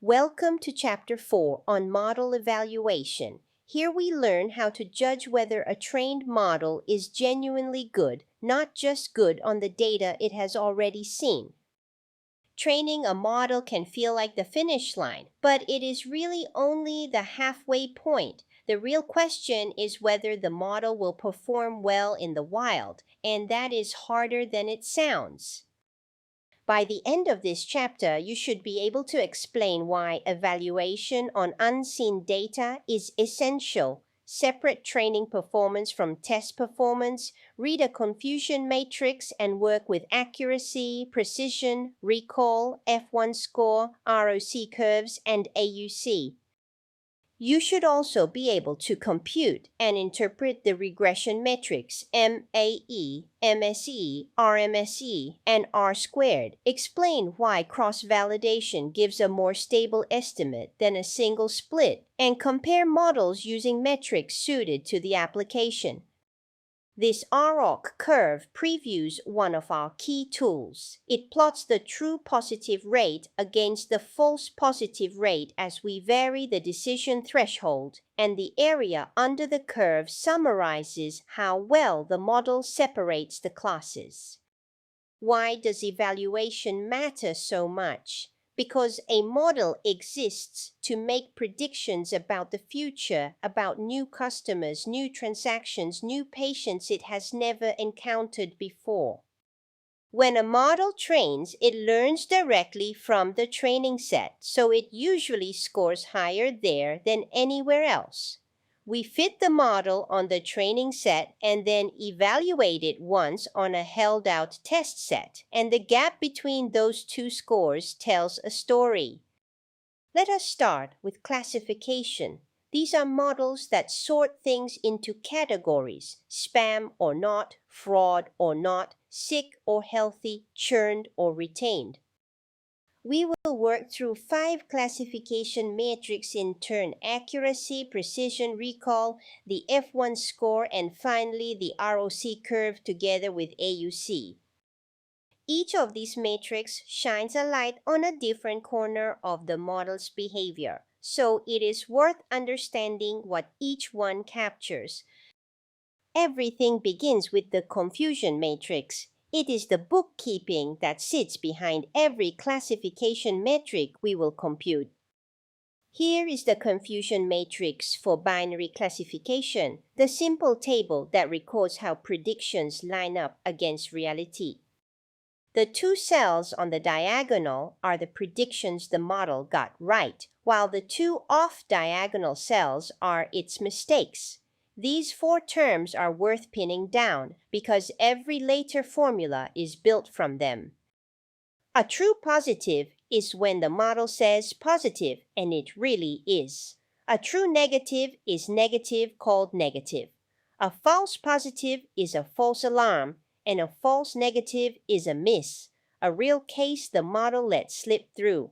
Welcome to Chapter 4 on Model Evaluation. Here we learn how to judge whether a trained model is genuinely good, not just good on the data it has already seen. Training a model can feel like the finish line, but it is really only the halfway point. The real question is whether the model will perform well in the wild, and that is harder than it sounds. By the end of this chapter, you should be able to explain why evaluation on unseen data is essential, separate training performance from test performance, read a confusion matrix, and work with accuracy, precision, recall, F1 score, ROC curves, and AUC. You should also be able to compute and interpret the regression metrics MAE, MSE, RMSE, and R-squared. Explain why cross-validation gives a more stable estimate than a single split, and compare models using metrics suited to the application. This ROC curve previews one of our key tools. It plots the true positive rate against the false positive rate as we vary the decision threshold, and the area under the curve summarizes how well the model separates the classes. Why does evaluation matter so much? Because a model exists to make predictions about the future, about new customers, new transactions, new patients it has never encountered before. When a model trains, it learns directly from the training set, so it usually scores higher there than anywhere else. We fit the model on the training set and then evaluate it once on a held-out test set, and the gap between those two scores tells a story. Let us start with classification. These are models that sort things into categories: spam or not, fraud or not, sick or healthy, churned or retained. We will work through 5 classification metrics in turn: accuracy, precision, recall, the F1 score, and finally the ROC curve together with AUC. Each of these metrics shines a light on a different corner of the model's behavior, so it is worth understanding what each one captures. Everything begins with the confusion matrix. It is the bookkeeping that sits behind every classification metric we will compute. Here is the confusion matrix for binary classification, the simple table that records how predictions line up against reality. The 2 cells on the diagonal are the predictions the model got right, while the 2 off-diagonal cells are its mistakes. These 4 terms are worth pinning down because every later formula is built from them. A true positive is when the model says positive, and it really is. A true negative is negative called negative. A false positive is a false alarm, and a false negative is a miss, a real case the model let slip through.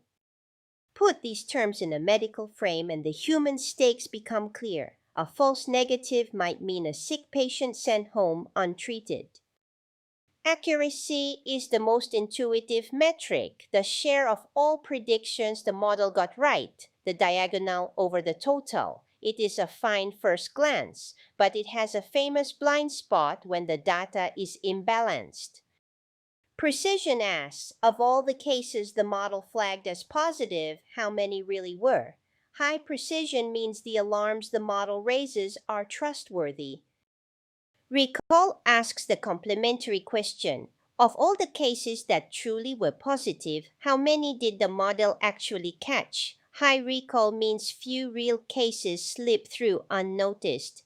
Put these terms in a medical frame and the human stakes become clear. A false negative might mean a sick patient sent home untreated. Accuracy is the most intuitive metric, the share of all predictions the model got right, the diagonal over the total. It is a fine first glance, but it has a famous blind spot when the data is imbalanced. Precision asks, of all the cases the model flagged as positive, how many really were? High precision means the alarms the model raises are trustworthy. Recall asks the complementary question, of all the cases that truly were positive, how many did the model actually catch? High recall means few real cases slip through unnoticed.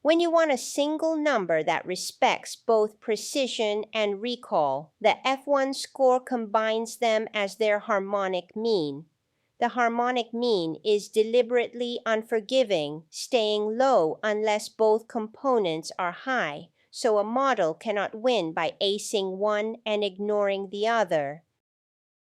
When you want a single number that respects both precision and recall, the F1 score combines them as their harmonic mean. The harmonic mean is deliberately unforgiving, staying low unless both components are high, so a model cannot win by acing one and ignoring the other.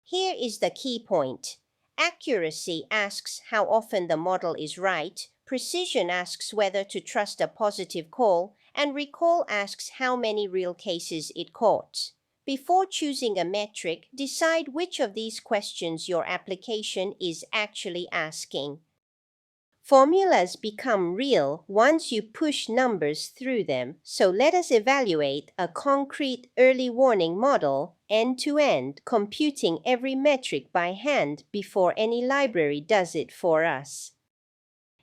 Here is the key point. Accuracy asks how often the model is right, precision asks whether to trust a positive call, and recall asks how many real cases it caught. Before choosing a metric, decide which of these questions your application is actually asking. Formulas become real once you push numbers through them, so let us evaluate a concrete early warning model, end-to-end, computing every metric by hand before any library does it for us.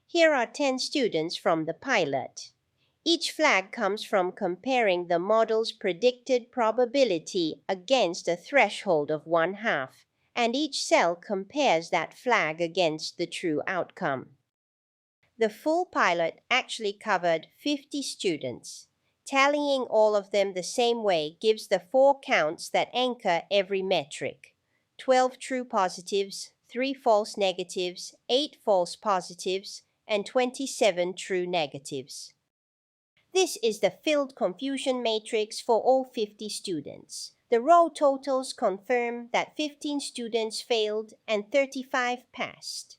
Here are 10 students from the pilot. Each flag comes from comparing the model's predicted probability against a threshold of 1/2, and each cell compares that flag against the true outcome. The full pilot actually covered 50 students. Tallying all of them the same way gives the 4 counts that anchor every metric: 12 true positives, 3 false negatives, 8 false positives, and 27 true negatives. This is the filled confusion matrix for all 50 students. The row totals confirm that 15 students failed and 35 passed.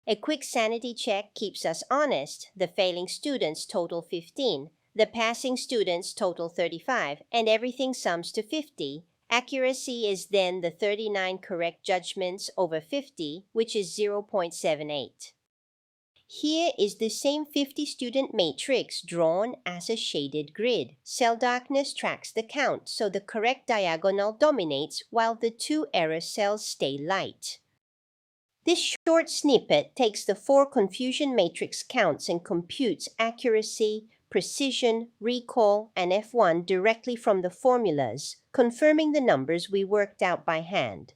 A quick sanity check keeps us honest. The failing students total 15, the passing students total 35, and everything sums to 50. Accuracy is then the 39 correct judgments over 50, which is 0.78. Here is the same 50-student matrix drawn as a shaded grid. Cell darkness tracks the count, so the correct diagonal dominates while the 2 error cells stay light. This short snippet takes the 4 confusion matrix counts and computes accuracy, precision, recall, and F1 directly from the formulas, confirming the numbers we worked out by hand.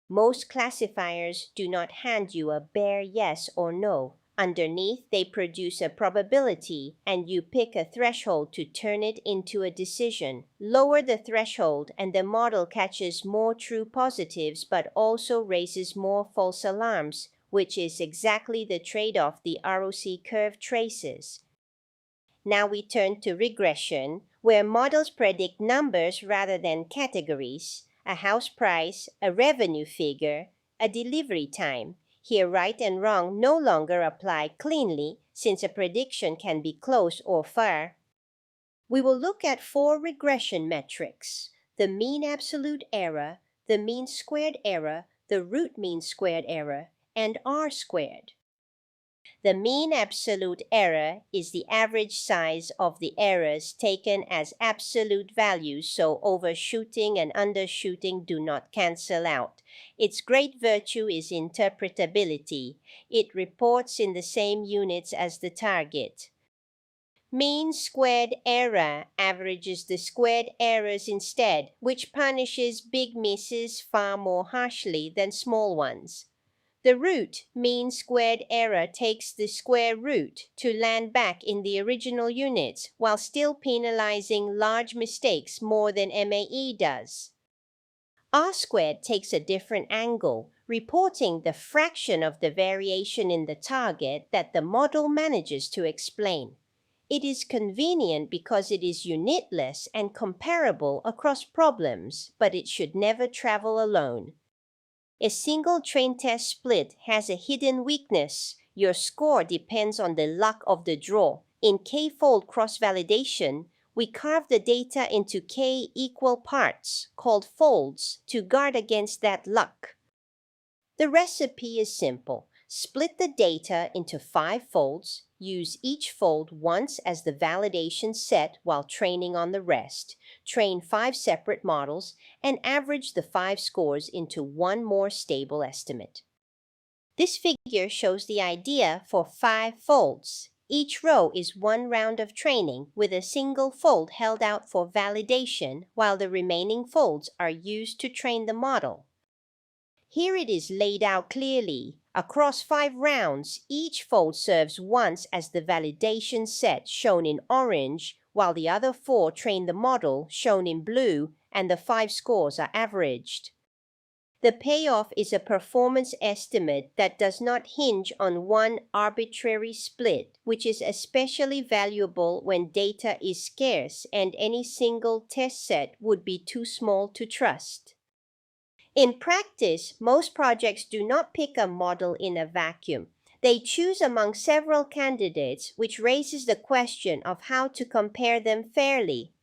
Most classifiers do not hand you a bare yes or no. Underneath, they produce a probability, and you pick a threshold to turn it into a decision. Lower the threshold, and the model catches more true positives but also raises more false alarms, which is exactly the trade-off the ROC curve traces. Now we turn to regression, where models predict numbers rather than categories: a house price, a revenue figure, a delivery time. Here, right and wrong no longer apply cleanly, since a prediction can be close or far. We will look at 4 regression metrics: the mean absolute error, the mean squared error, the root mean squared error, and R-squared. The mean absolute error is the average size of the errors taken as absolute values, so overshooting and undershooting do not cancel out. Its great virtue is interpretability. It reports in the same units as the target. Mean squared error averages the squared errors instead, which punishes big misses far more harshly than small ones. The root mean squared error takes the square root to land back in the original units while still penalizing large mistakes more than MAE does. R-squared takes a different angle, reporting the fraction of the variation in the target that the model manages to explain. It is convenient because it is unitless and comparable across problems, but it should never travel alone. A single train test split has a hidden weakness. Your score depends on the luck of the draw. In k-fold cross-validation, we carve the data into k equal parts, called folds, to guard against that luck. The recipe is simple. Split the data into 5 folds, use each fold once as the validation set while training on the rest, train 5 separate models, and average the 5 scores into one more stable estimate. This figure shows the idea for 5 folds. Each row is one round of training with a single fold held out for validation, while the remaining folds are used to train the model. Here it is laid out clearly. Across 5 rounds, each fold serves once as the validation set, shown in orange, while the other 4 train the model, shown in blue, and the 5 scores are averaged. The payoff is a performance estimate that does not hinge on one arbitrary split, which is especially valuable when data is scarce and any single test set would be too small to trust. In practice, most projects do not pick a model in a vacuum. They choose among several candidates, which raises the question of how to compare them fairly.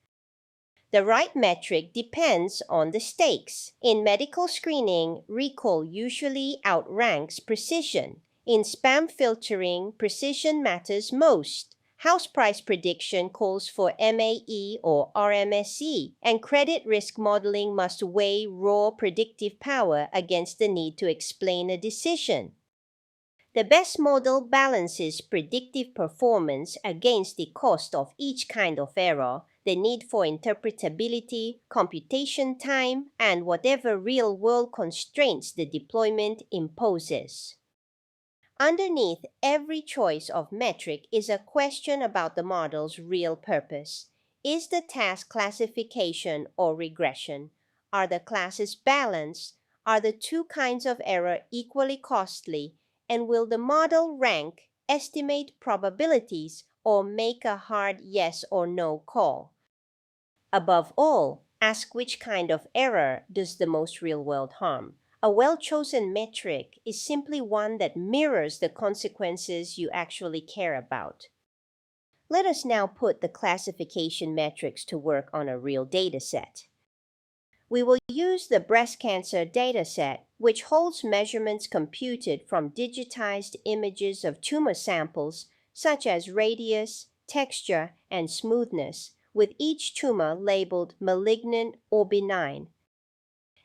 The right metric depends on the stakes. In medical screening, recall usually outranks precision. In spam filtering, precision matters most. House price prediction calls for MAE or RMSE, and credit risk modeling must weigh raw predictive power against the need to explain a decision. The best model balances predictive performance against the cost of each kind of error, the need for interpretability, computation time, and whatever real-world constraints the deployment imposes. Underneath every choice of metric is a question about the model's real purpose. Is the task classification or regression? Are the classes balanced? Are the two kinds of error equally costly? And will the model rank, estimate probabilities, or make a hard yes or no call? Above all, ask which kind of error does the most real-world harm. A well-chosen metric is simply one that mirrors the consequences you actually care about. Let us now put the classification metrics to work on a real dataset. We will use the breast cancer dataset, which holds measurements computed from digitized images of tumor samples such as radius, texture, and smoothness, with each tumor labeled malignant or benign.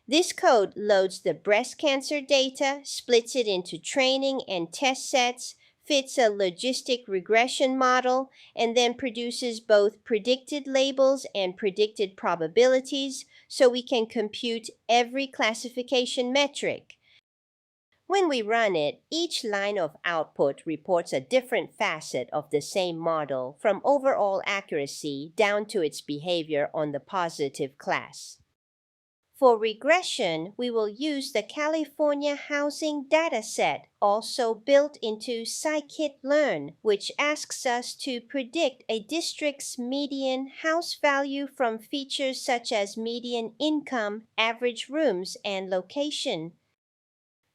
This code loads the breast cancer data, splits it into training and test sets, fits a logistic regression model, and then produces both predicted labels and predicted probabilities so we can compute every classification metric. When we run it, each line of output reports a different facet of the same model, from overall accuracy down to its behavior on the positive class. For regression, we will use the California housing dataset, also built into scikit-learn, which asks us to predict a district's median house value from features such as median income, average rooms, and location.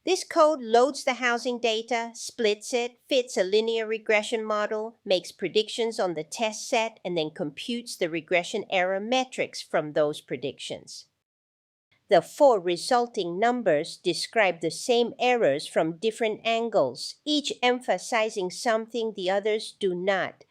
This code loads the housing data, splits it, fits a linear regression model, makes predictions on the test set, and then computes the regression error metrics from those predictions. The four resulting numbers describe the same errors from different angles, each emphasizing something the others do not.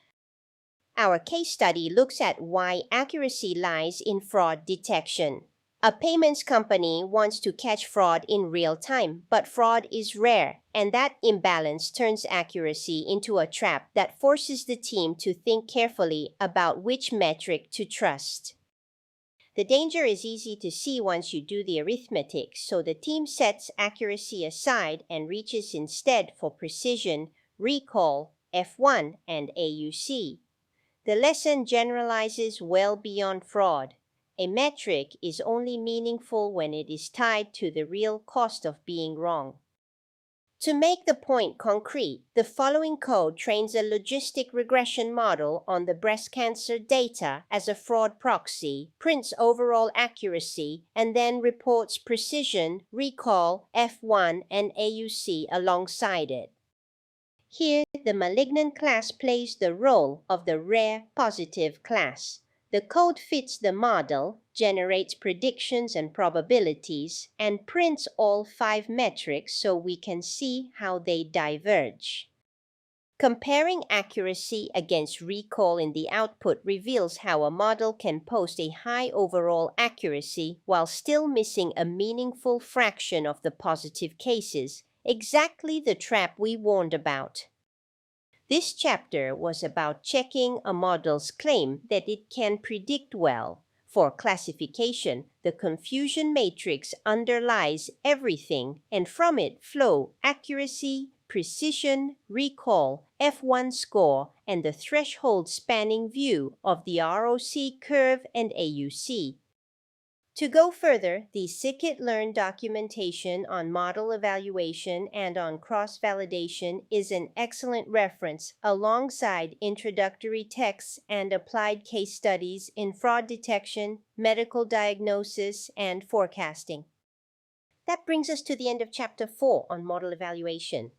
Our case study looks at why accuracy lies in fraud detection. A payments company wants to catch fraud in real time, but fraud is rare, and that imbalance turns accuracy into a trap that forces the team to think carefully about which metric to trust. The danger is easy to see once you do the arithmetic, so the team sets accuracy aside and reaches instead for precision, recall, F1, and AUC. The lesson generalizes well beyond fraud. A metric is only meaningful when it is tied to the real cost of being wrong. To make the point concrete, the following code trains a logistic regression model on the breast cancer data as a fraud proxy, prints overall accuracy, and then reports precision, recall, F1, and AUC alongside it. Here, the malignant class plays the role of the rare positive class. The code fits the model, generates predictions and probabilities, and prints all 5 metrics so we can see how they diverge. Comparing accuracy against recall in the output reveals how a model can post a high overall accuracy while still missing a meaningful fraction of the positive cases, exactly the trap we warned about. This chapter was about checking a model's claim that it can predict well. For classification, the confusion matrix underlies everything, and from it flow accuracy, precision, recall, F1 score, and the threshold spanning view of the ROC curve and AUC. To go further, the scikit-learn documentation on model evaluation and on cross-validation is an excellent reference alongside introductory texts and applied case studies in fraud detection, medical diagnosis, and forecasting. That brings us to the end of Chapter 4 on model evaluation.